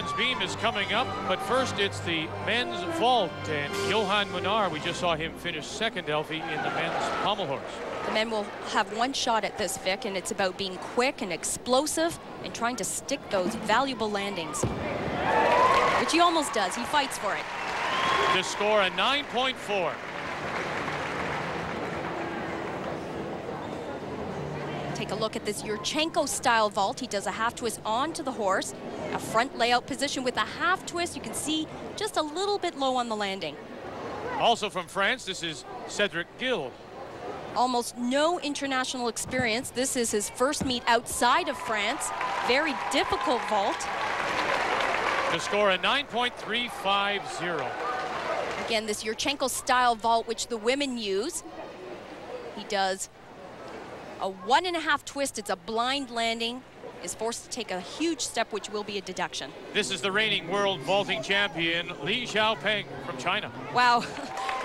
women's beam is coming up, but first it's the men's vault. And Yohan Mounard, we just saw him finish second, Elfie, in the men's pommel horse. The men will have one shot at this, Vic, and it's about being quick and explosive and trying to stick those valuable landings. Which he almost does. He fights for it. To score a 9.4. Take a look at this Yurchenko-style vault. He does a half twist onto the horse, a front layout position with a half twist. You can see just a little bit low on the landing. Also from France, this is Cedric Guille. Almost no international experience. This is his first meet outside of France. Very difficult vault. To score a 9.350. Again, this Yurchenko-style vault, which the women use. He does a 1.5 twist. It's a blind landing. Is forced to take a huge step, which will be a deduction. This is the reigning world vaulting champion, Xiaopeng from China. Wow,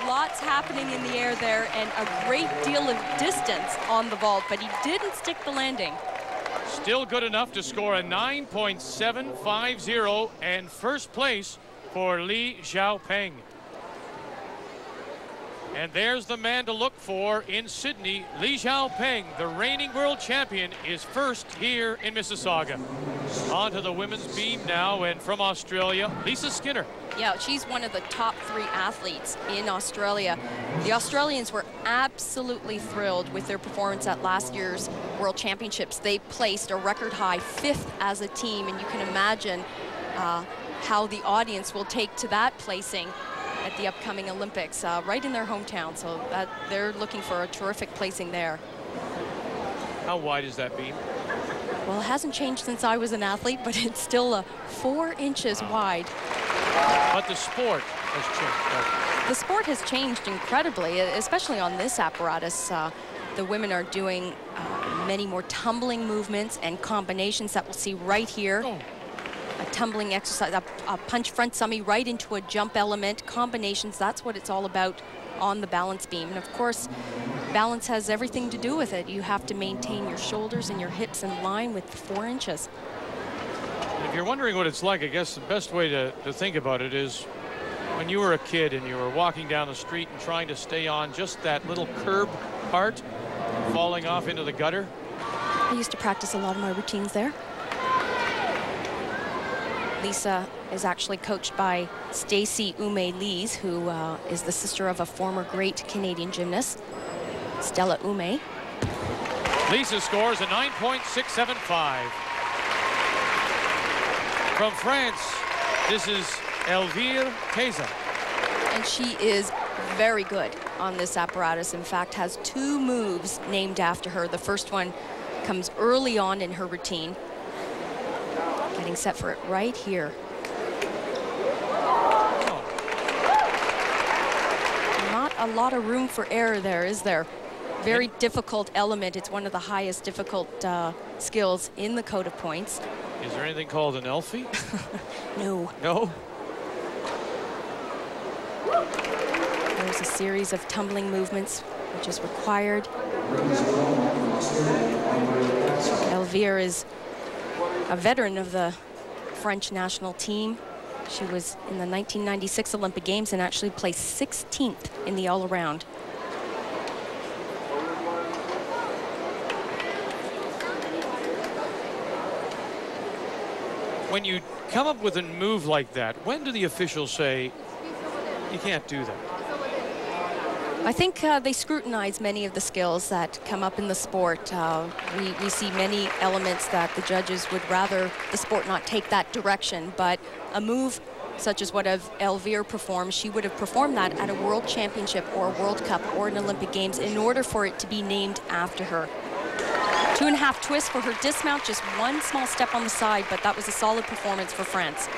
lots happening in the air there and a great deal of distance on the vault, but he didn't stick the landing. Still good enough to score a 9.750 and first place for Xiaopeng. And there's the man to look for in Sydney. Xiaopeng, the reigning world champion, is first here in Mississauga. On to the women's beam now, and from Australia, Lisa Skinner. Yeah, she's one of the top 3 athletes in Australia. The Australians were absolutely thrilled with their performance at last year's World Championships. They placed a record high 5th as a team, and you can imagine how the audience will take to that placing at the upcoming Olympics, right in their hometown. So they're looking for a terrific placing there. How wide is that beam? Well, it hasn't changed since I was an athlete, but it's still 4 inches wide. But the sport has changed. The sport has changed incredibly, especially on this apparatus. The women are doing many more tumbling movements and combinations that we'll see right here. Oh. A tumbling exercise, a punch front summy right into a jump element, combinations, that's what it's all about on the balance beam. And of course, balance has everything to do with it. You have to maintain your shoulders and your hips in line with 4 inches. If you're wondering what it's like, I guess the best way to think about it is when you were a kid and you were walking down the street and trying to stay on just that little curb part, falling off into the gutter. I used to practice a lot of my routines there. Lisa is actually coached by Stacy Ume-Lees, who is the sister of a former great Canadian gymnast, Stella Ume. Lisa scores a 9.675. From France, this is Elvire Teza. And she is very good on this apparatus. In fact, has 2 moves named after her. The first one comes early on in her routine. Getting set for it right here. Oh. Not a lot of room for error there, is there? Very difficult element. It's one of the highest difficult skills in the code of points. Is there anything called an Elfie? No. No? There's a series of tumbling movements which is required. Elvire is a veteran of the French national team. She was in the 1996 Olympic Games and actually placed 16th in the all-around. When you come up with a move like that, when do the officials say, you can't do that? I think they scrutinize many of the skills that come up in the sport. We see many elements that the judges would rather the sport not take that direction, but a move such as what Elvire performed, she would have performed that at a World Championship or a World Cup or an Olympic Games in order for it to be named after her. 2.5 twists for her dismount, just 1 small step on the side, but that was a solid performance for France.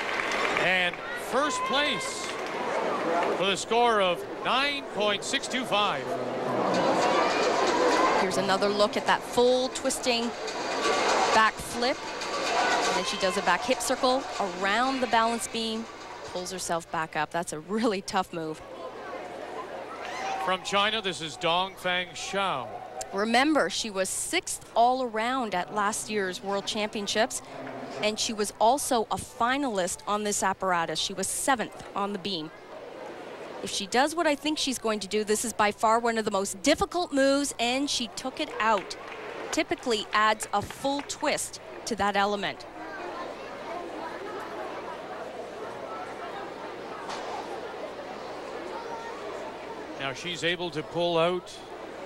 And first place with a score of 9.625. Here's another look at that full twisting back flip. And then she does a back hip circle around the balance beam, pulls herself back up. That's a really tough move. From China, this is Fangxiao. Remember, she was 6th all around at last year's World Championships. and she was also a finalist on this apparatus. She was 7th on the beam. If she does what I think she's going to do, this is by far one of the most difficult moves, and she took it out. Typically adds a full twist to that element. Now she's able to pull out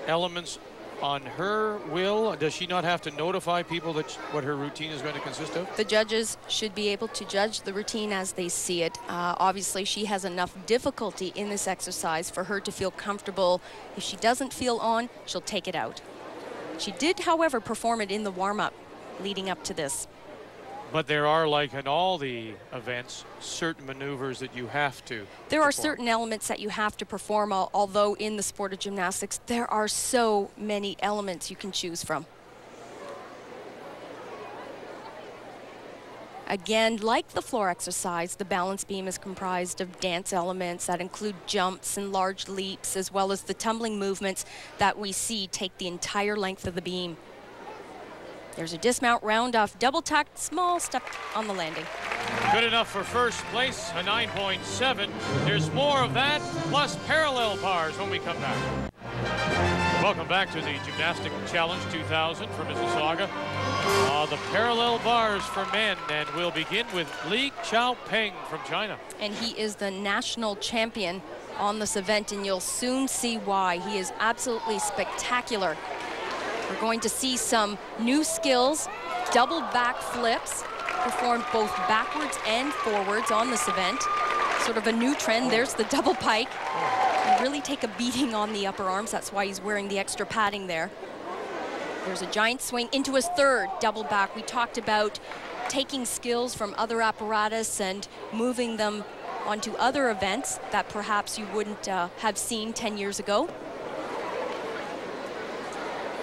elements on her will. Does she not have to notify people that what her routine is going to consist of? The judges should be able to judge the routine as they see it. Obviously, she has enough difficulty in this exercise for her to feel comfortable. If she doesn't feel on, she'll take it out. She did, however, perform it in the warm-up leading up to this. But there are, like in all the events, certain maneuvers that you have to There are perform. certain elements that you have to perform, although in the sport of gymnastics, there are so many elements you can choose from. Again, like the floor exercise, the balance beam is comprised of dance elements that include jumps and large leaps, as well as the tumbling movements that we see take the entire length of the beam. There's a dismount, round off, double tuck, small step on the landing. Good enough for first place, a 9.7. There's more of that, plus parallel bars when we come back. Welcome back to the Gymnastic Challenge 2000 from Mississauga. The parallel bars for men, and we'll begin with Xiaopeng from China. And he is the national champion on this event, and you'll soon see why. He is absolutely spectacular. We're going to see some new skills, double back flips, performed both backwards and forwards on this event. Sort of a new trend. There's the double pike. You really take a beating on the upper arms. That's why he's wearing the extra padding there. There's a giant swing into his third double back. We talked about taking skills from other apparatus and moving them onto other events that perhaps you wouldn't have seen 10 years ago.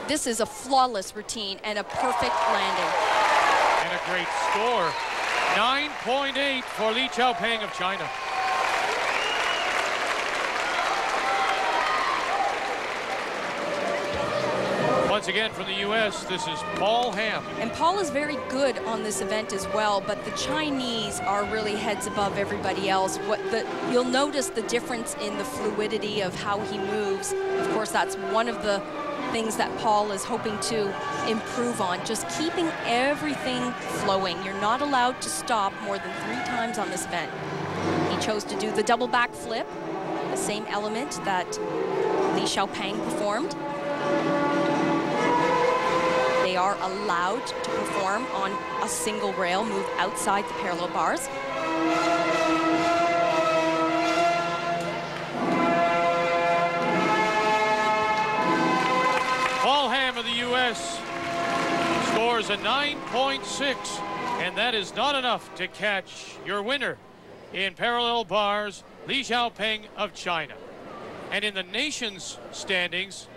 This is a flawless routine and a perfect landing. And a great score. 9.8 for Xiaopeng of China. Once again from the U.S., this is Hamm. And Paul is very good on this event as well, but the Chinese are really heads above everybody else. You'll notice the difference in the fluidity of how he moves. Of course, that's one of the things that Paul is hoping to improve on, just keeping everything flowing. You're not allowed to stop more than 3 times on this event. He chose to do the double back flip, the same element that Xiaopeng performed. They are allowed to perform on a single rail, move outside the parallel bars. Hamm of the U.S. scores a 9.6, and that is not enough to catch your winner in parallel bars, Xiaopeng of China. And in the nations standings,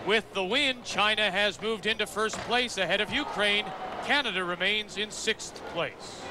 with the win, China has moved into first place ahead of Ukraine. Canada remains in 6th place.